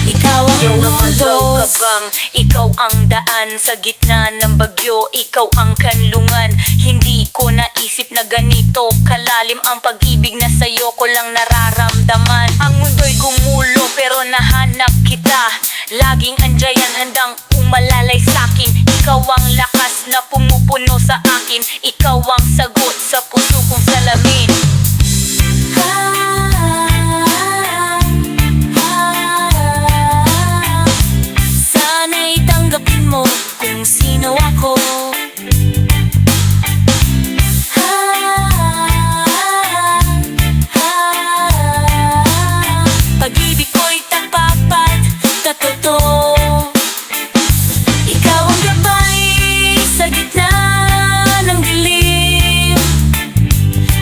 ikaw ang mundo. Kabang, ikaw ang daan sa gitna ng bagyo, ikaw ang kanlungan. Hindi ko naisip na ganito kalalim ang pag-ibig na sa'yo ko lang nararamdaman. Ang mundo'y gumulo pero nahanap kita. Laging andyan handang umalalay sa'kin. Ikaw ang lakas na pumupuno sa akin. Ikaw ang sagot sa puso kong salamin. Sana'y tanggapin mo kung sino ako. Pag-ibig ko'y tapat at totoo. Ikaw ang gabay sa gitna ng dilim.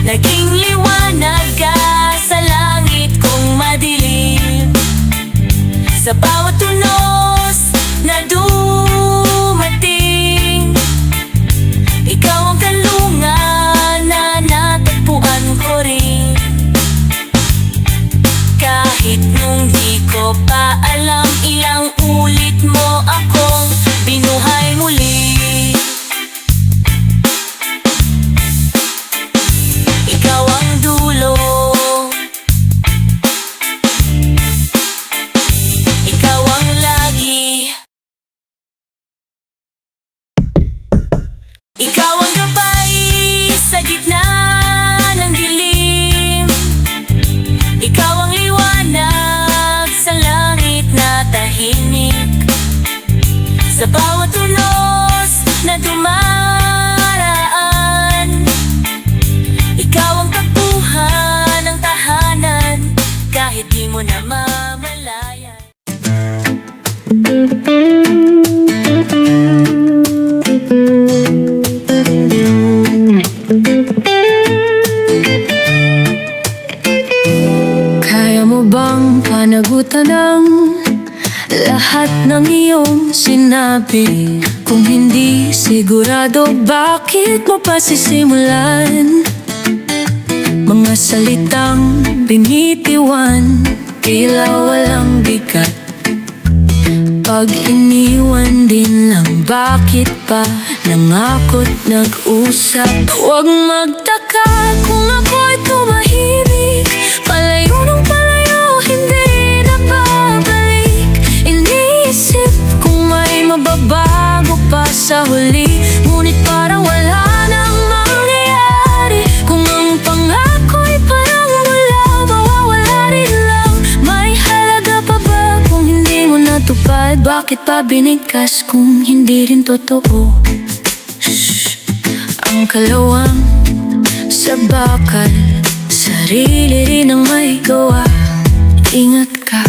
Naging liwanag ka sa langit kong madilim. Sa bawat tunos na dumating, ikaw ang kanlungan na natagpuan ko rin. Kahit nung di ko pa alam, ilang ulit mo akong binuhay muli. Ikaw ang dulo, ikaw ang lagi. Ikaw ang gabay sa gitna ng dilim. Ikaw ang liwanag sa langit na tahimik. Sa bawat unos na dumaraan, ikaw ang takbuhan ng tahanan. Kahit di mo na mamalayan. Kaya mo bang panagutan ang lahat ng iyong sinabi? Kung hindi sigurado, bakit mo pa sisimulan? Mga salitang binitiwan, tila walang bigat. Pag iniwan din lang, bakit pa nangako't nag-usap? Huwag magtaka kung ako'y tumahimik, palayo ng palayo, hindi na babalik. Iniisip kung may mababago pa sa huli, ngunit parang wala nang mangyayari. Kung ang pangako'y parang wala, mawawala rin lang. May halaga pa ba kung hindi mo natupad? Bakit pa binigkas kung hindi rin totoo? Shh. Ang kalawang sa bakal, sarili rin ang may gawa. Ingat ka.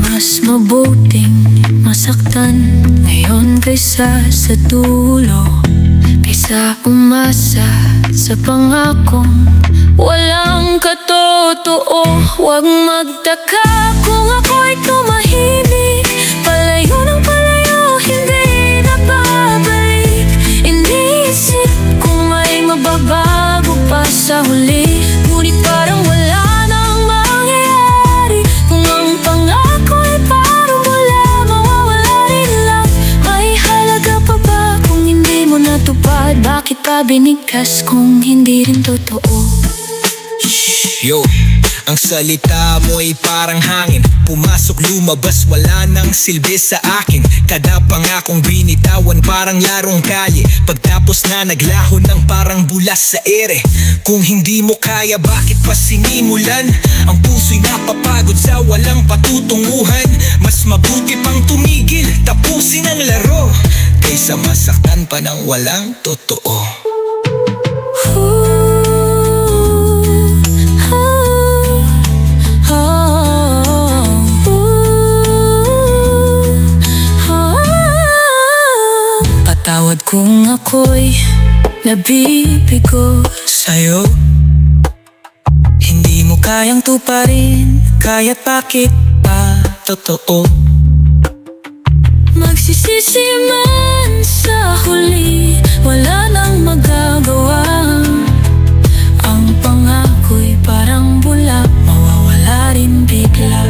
Mas mabuting masaktan ngayon kaysa sa dulo, kaysa umasa sa pangakong walang katotoo. Huwag magtaka kung ako'y tumahimik, palayo ng palayo, hindi na babalik. Iniisip kung may mababago pa sa huli, ngunit parang wala nang mangyayari. Kung ang pangako'y parang wala, mawawala rin lang. May halaga pa ba kung hindi mo natupad? Bakit pa binigkas kung hindi rin totoo? Yo, ang salita mo ay parang hangin, pumasok lumabas, wala nang silbi sa akin. Kada pangakong binitawan parang larong kalye, pagtapos na naglaho ng parang bulas sa ere. Kung hindi mo kaya, bakit pa sinimulan? Ang puso'y napapagod sa walang patutunguhan. Mas mabuti pang tumigil, tapusin ang laro, kaysa masaktan pa ng walang totoo. Patawad kung ako'y nabibigo Sa'yo, hindi mo kayang tuparin, kaya't bakit pa totoo? Magsisisi man sa huli, wala nang magagawa. Ang pangako'y parang bula, mawawala rin bigla.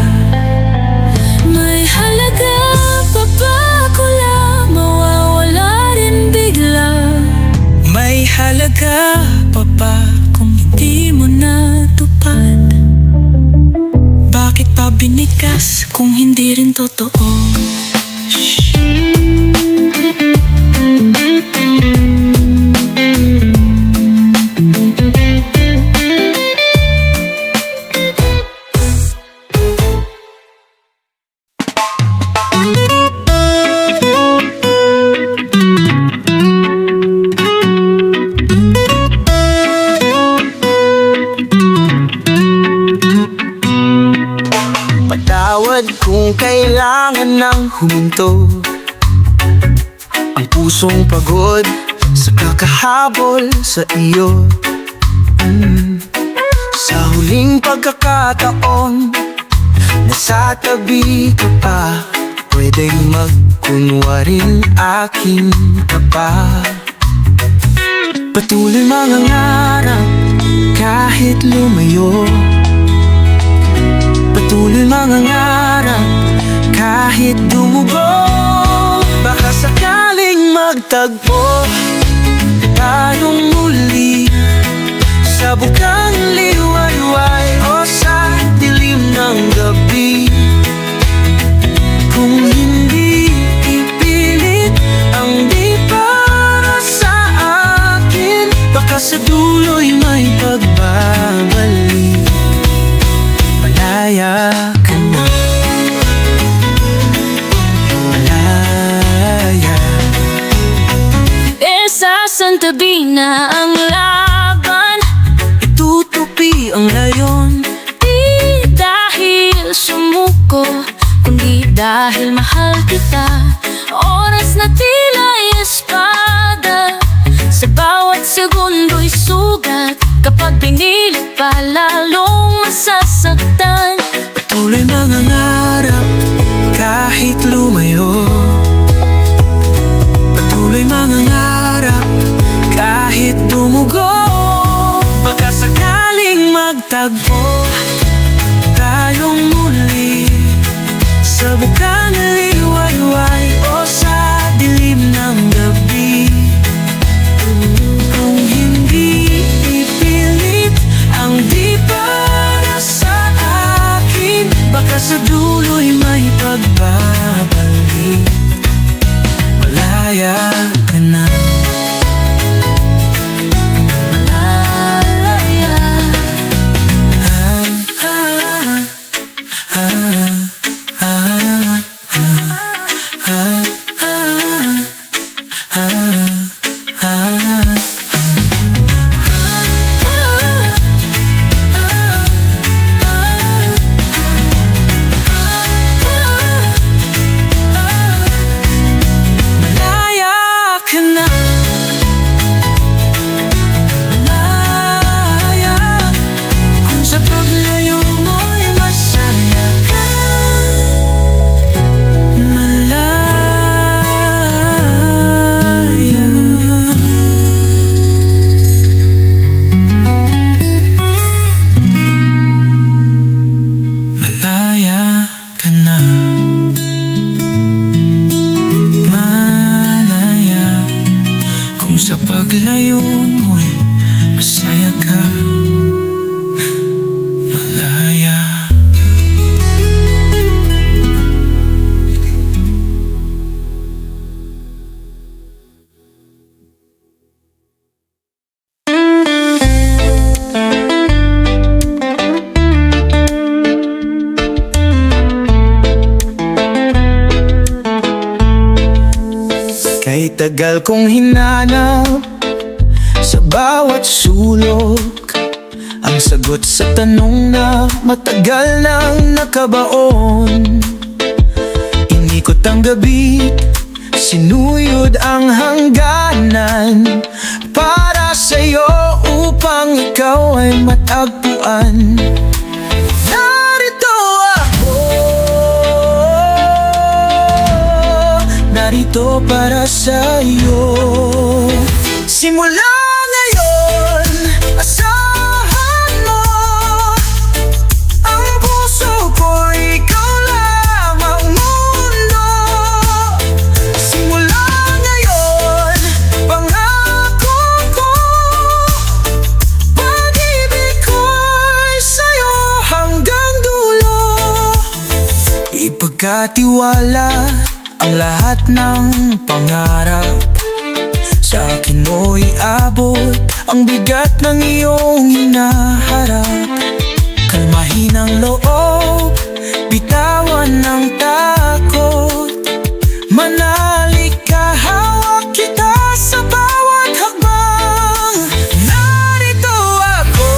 May halaga pa ba kula, mawawala rin bigla. May halaga pa ba kung Di mo natupad? bakit pa binigkas kung hindi rin totoo? Patawad kung kailangan ng huminto, ang pusong pagod sa kakahabol sa iyo. Sa huling pagkakataon, nasa tabi ka pa, pwedeng magkunwaring akin ka pa. Patuloy mangangarap kahit lumayo, patuloy mangangarap kahit dumugo. Baka sakaling magtagpo tayong muli sa bukang liwayway o sa dilim ng gabi. Kung hindi ipilit ang di para sa akin, baka sa dulo'y may pagbabalik. Malaya ka na, malaya. Sasantabi na ang laban, Itutupi ang layon, di dahil sumuko, kundi dahil mahal kita. Oras na tila espada, sa bawat segundo'y sugat. Kapag pinilit pa, lalong masasaktan. patuloy mangangarap kahit lumayo, patuloy mangangarap kahit dumugo. Baka sakaling magtagpo tagal kong hinanap sa bawat sulok ang sagot sa tanong na matagal nang nakabaon. Inikot ang gabi, sinuyod ang hangganan para sa'yo upang ikaw ay matagpuan. Narito ako, narito para sa'yo. Simula ngayon, asahan mo ang puso ko, ikaw lamang mundo. Simula ngayon, pangako ko, pag-ibig ko'y sa'yo hanggang dulo. Ipagkatiwala ang lahat ng pangarap, sa akin mo'y abot ang bigat ng iyong hinaharap. Kalmahin ang loob, bitawan ng takot, manalik ka, hawak kita sa bawat hakbang. Narito ako,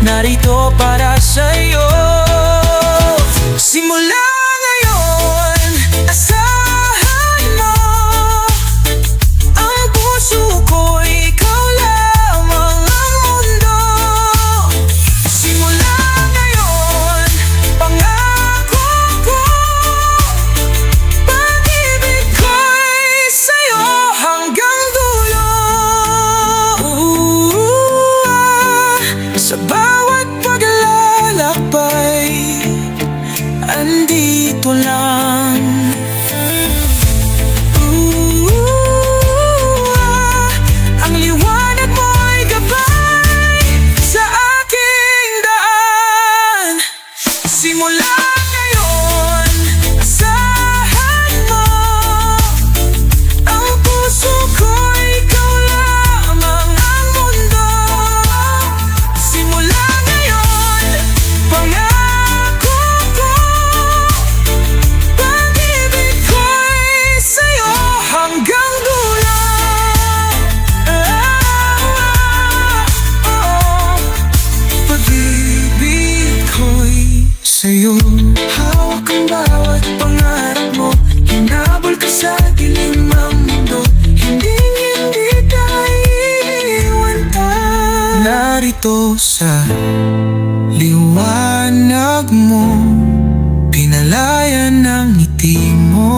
narito para sa'yo. Simula ngayon, asahan mo ang puso ko, ikaw lamang ang mundo. Simula ngayon, pangako ko, pag-ibig ko'y sa'yo hanggang dulo. Sa bawat paglalakbay, andito lang. Ang liwanag mo'y gabay sa aking daan. Simula ngayon, asahan mo ang puso ko, ikaw lamang ang mundo. Simula ngayon, pangako ko, pag-ibig ko'y sa'yo hanggang dulo. Pag-ibig ko'y sa'yo. Hawak ang bawat pangarap mo, hinabol ka sa dilim ng mundo, hindi tayo iiwan pa. Narito sa liwanag mo, pinalayan ng ngiti mo,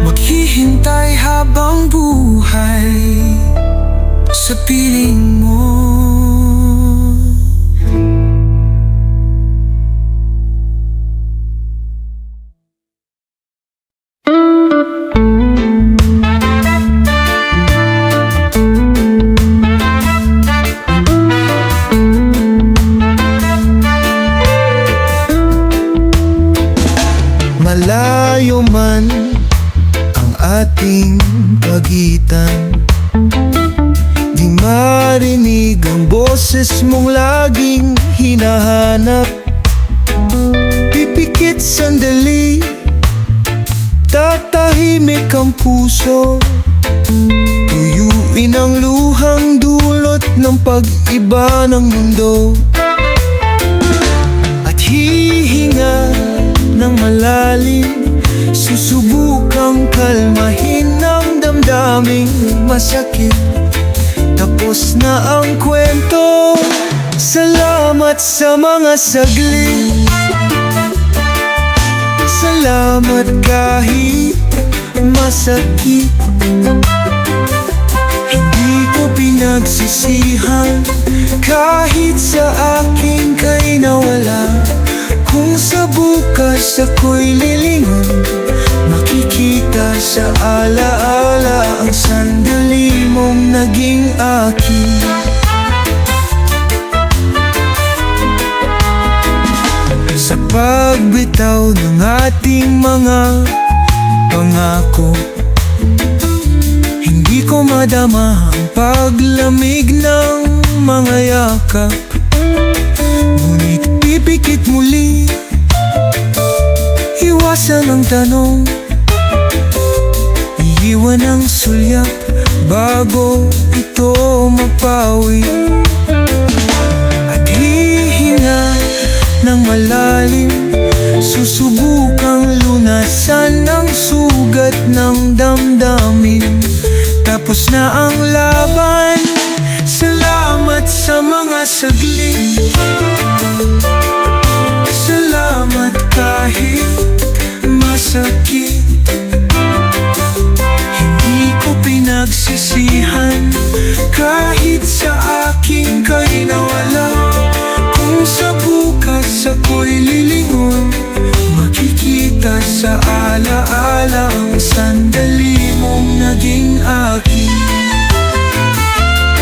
maghihintay habang buhay sa piling mo. Malayo man ang ating pagitan, di marinig ang boses mong laging hinahanap. Pipikit sandali, tatahimik ang puso, tuyuin ang luhang dulot ng pag-iba ng mundo. At hihinga ng malalim, susubukang kalmahin ang damdaming masakit. Tapos na ang kwento, salamat sa mga saglit. Salamat kahit masakit, hindi ko pinagsisihan kahit sa akin kay nawala. Kung sa bukas ako'y lilingon, makikita sa alaala ang sandali mong naging akin. Sa pagbitaw ng ating mga pangako, hindi ko madama ang paglamig ng mga yakap. Ngunit pipikit muli, iwasan ang tanong, iiwan ang sulyap bago ito mapawi. At hihinga ng malalim, susubukang lunasan ang sugat ng damdamin. Tapos na ang laban, salamat sa mga saglit. Salamat kahit masakit. Hindi ko pinagsisihan kahit sa aking kay nawala. Kung sa bukas ako'y lilingon, makikita sa alaala ang sandali mong naging akin.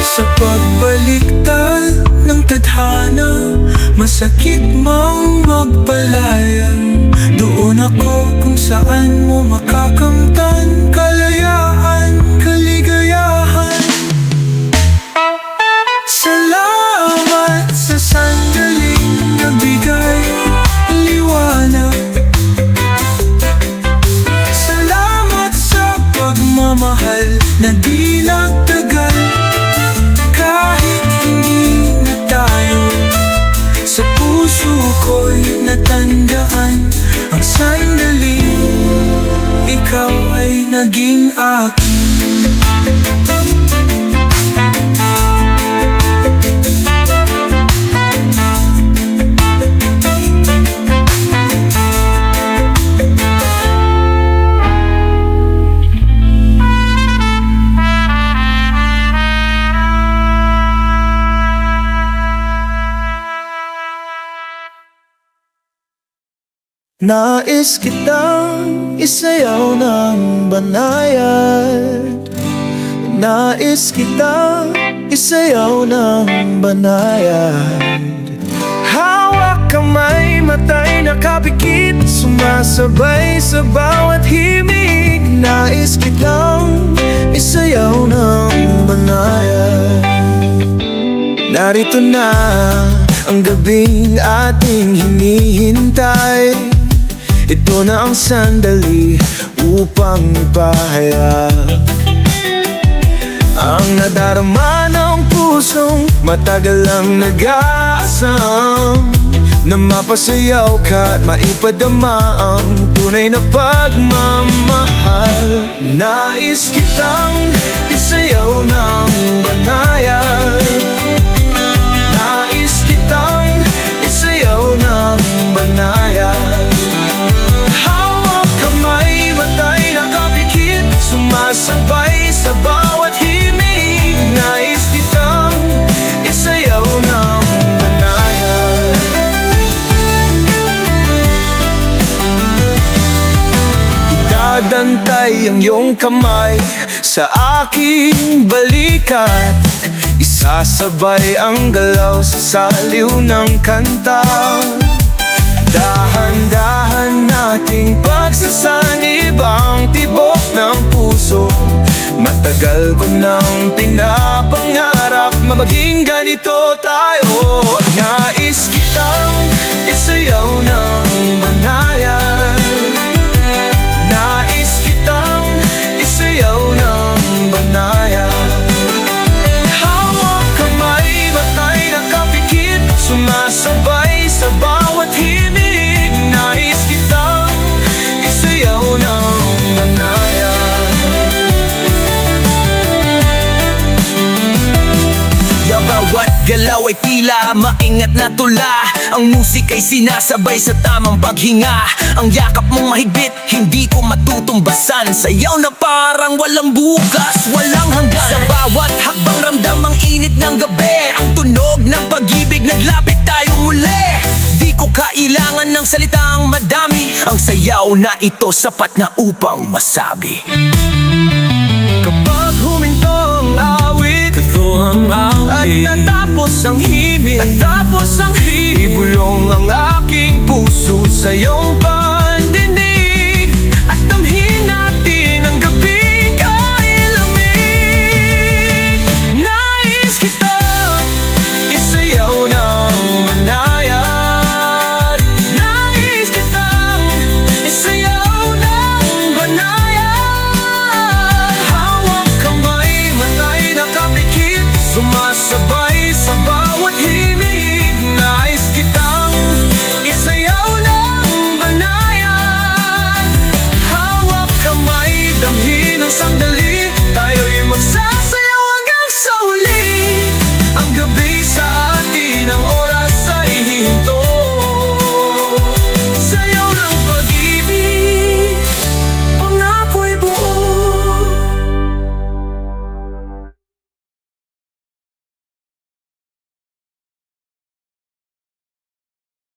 Sa pagbaliktad ng tadhana, masakit mang magpalayan. Doon ako kung saan mo makakamtan kalayaan, kaligayahan. Salamat sa sandaling nagbigay liwanag. Salamat sa pagmamahal na di nagtagal. Kahit hindi na tayo, sa puso ko'y natandaan ang sandaling ikaw ay naging akin. Nais kitang isayaw ng banayad. Nais kitang isayaw ng banayad. Hawak kamay, matay nakapikit, sumasabay sa bawat himig. Nais kitang isayaw ng banayad. Narito na ang gabing ating hinihintay. Ito na ang sandali upang ipahayag ang nadarama ng pusong matagal lang nag-aasam, na mapasayaw ka at maipadama ang tunay na pagmamahal. Nais kitang isayaw ng banayad. Nais kitang isayaw ng banayad. Sumasabay sa bawat himig. Nais kitang isayaw ng banayad. Idadantay ang iyong kamay sa aking balikat. Isasabay ang galaw sa saliw ng kanta. Dahan-dahan nating pagsasanib ang tibok ng puso. Matagal ko nang pinapangarap maging ganito tayo. Nais kitang isayaw ng banayad. Nais kitang isayaw ng banayad. Hawak kamay, matay nakapikit, sumasabay sa bawat himig. Nais kitang isayaw ng banayad. Bawat galaw ay tila maingat na tula. Ang musik ay sinasabay sa tamang paghinga. Ang yakap mong mahigpit, hindi ko matutumbasan. Sayaw na parang walang bukas, walang hanggan. Sa bawat hakbang ramdam ang init ng gabi. Ang tunog ng pag-ibig, naglapit tayo muli. Di ko kailangan ng salitang madami. Ang sayaw na ito sapat na upang masabi. Kapag